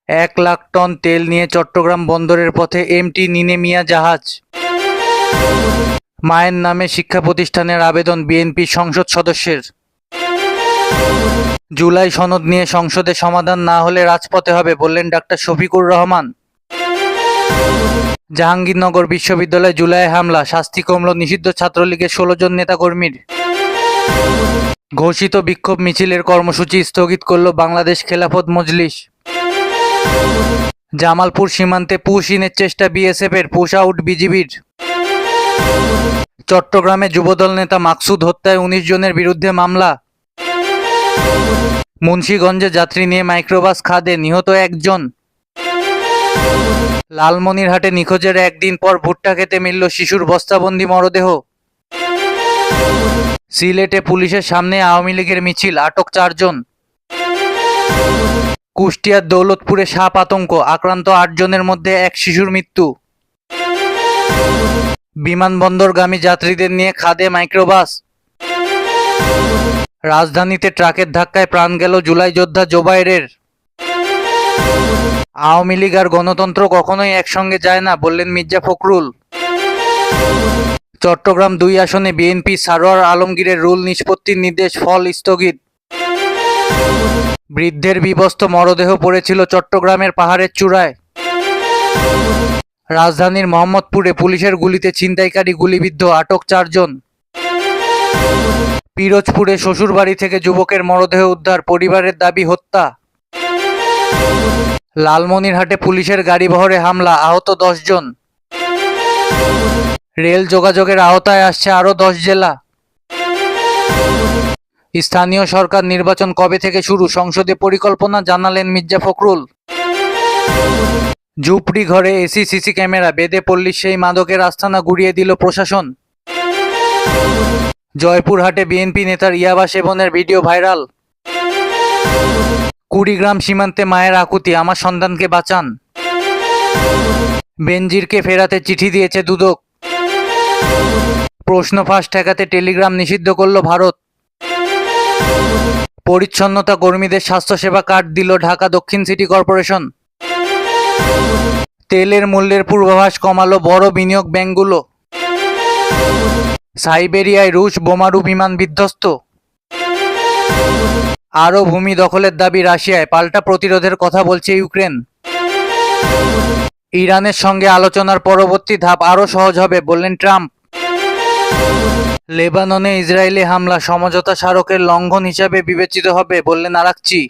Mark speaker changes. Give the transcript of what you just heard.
Speaker 1: 1 lakh ton তেল নিয়ে চট্টগ্রাম বন্দরের পথে এমটি নিনেমিয়া জাহাজ। মায়ের নামে শিক্ষা প্রতিষ্ঠানের আবেদন বিএনপি সংসদ সদস্যের। জুলাই সনদ নিয়ে সংসদে সমাধান না হলে রাজপথে হবে বললেন ডাক্তার শফিকুর রহমান। জাহাঙ্গীরনগর বিশ্ববিদ্যালয়ে জুলাই হামলা, শাস্তি কমল নিষিদ্ধ ছাত্রলীগের 16 জন নেতাকর্মীর। ঘোষিত বিক্ষোভ মিছিলের কর্মসূচি স্থগিত করল বাংলাদেশ খেলাফত মজলিস। জামালপুর সীমান্তে পুশ ইনের চেষ্টা বিএসএফের, পুশ আউট বিজিবির। চট্টগ্রামে যুবদল নেতা মাকসুদ হত্যায় 19 জনের বিরুদ্ধে মামলা। মুন্সিগঞ্জে যাত্রী নিয়ে মাইক্রোবাস খাদে, নিহত 1 জন। লালমনিরহাটে নিখোঁজের একদিন পর ভুট্টা খেতে মিলল শিশুর বস্তাবন্দি মরদেহ। সিলেটে পুলিশের সামনে আওয়ামী লীগের মিছিল, আটক 4 জন। কুষ্টিয়ার দৌলতপুরে সাপ আতঙ্ক, আক্রান্ত 8 জনের মধ্যে 1 শিশুর মৃত্যু। বিমানবন্দরগামী যাত্রীদের নিয়ে খাদে মাইক্রোবাস। রাজধানীতে ট্রাকের ধাক্কায় প্রাণ গেল জুলাই যোদ্ধা জোবায়েরের। আওয়ামী লীগ আর গণতন্ত্র কখনোই একসঙ্গে যায় না বললেন মির্জা ফখরুল। চট্টগ্রাম 2 আসনে বিএনপি সারোয়ার আলমগীরের রুল নিষ্পত্তির নির্দেশ, ফল স্থগিত। বৃদ্ধের বিবস্ত্র মরদেহ পড়েছিল চট্টগ্রামের পাহাড়ের চূড়ায়। রাজধানীর মোহাম্মদপুরে পুলিশের গুলিতে ছিনতাইকারী গুলিবিদ্ধ, আটক 4 জন। পিরোজপুরে শ্বশুরবাড়ি থেকে যুবকের মরদেহ উদ্ধার, পরিবারের দাবি হত্যা। লালমনিরহাটে পুলিশের গাড়িবহরে হামলা, আহত 10 জন। রেল যোগাযোগের আওতায় আসছে আরও 10 জেলা। স্থানীয় সরকার নির্বাচন কবে থেকে শুরু, সংসদে পরিকল্পনা জানালেন মির্জা ফখরুল। ঝুপড়ি ঘরে এসি, সিসি ক্যামেরা, বেদে পল্লীর সেই মাদকের আস্তানা গুড়িয়ে দিল প্রশাসন। জয়পুরহাটে বিএনপি নেতার ইয়াবা সেবনের ভিডিও ভাইরাল। কুড়িগ্রাম সীমান্তে মায়ের আকুতি, আমার সন্তানকে বাঁচান। বেনজিরকে ফেরাতে চিঠি দিয়েছে দুদক। প্রশ্ন ফাঁস ঠেকাতে টেলিগ্রাম নিষিদ্ধ করল ভারত। পরিচ্ছন্নতা কর্মীদের স্বাস্থ্যসেবা কার্ড দিল ঢাকা দক্ষিণ সিটি কর্পোরেশন। তেলের মূল্যের পূর্বাভাস কমালো বড় বিনিয়োগ ব্যাংকগুলো। সাইবেরিয়ায় রুশ বোমারু বিমান বিধ্বস্ত। আরও ভূমি দখলের দাবি রাশিয়ায়, পাল্টা প্রতিরোধের কথা বলছে ইউক্রেন। ইরানের সঙ্গে আলোচনার পরবর্তী ধাপ আরও সহজ হবে বললেন ট্রাম্প। লেবাননে ইসরায়েলি হামলা সমঝোতা স্মারকের লঙ্ঘন হিসাবে বিবেচিত হবে বললেন আরাকচি।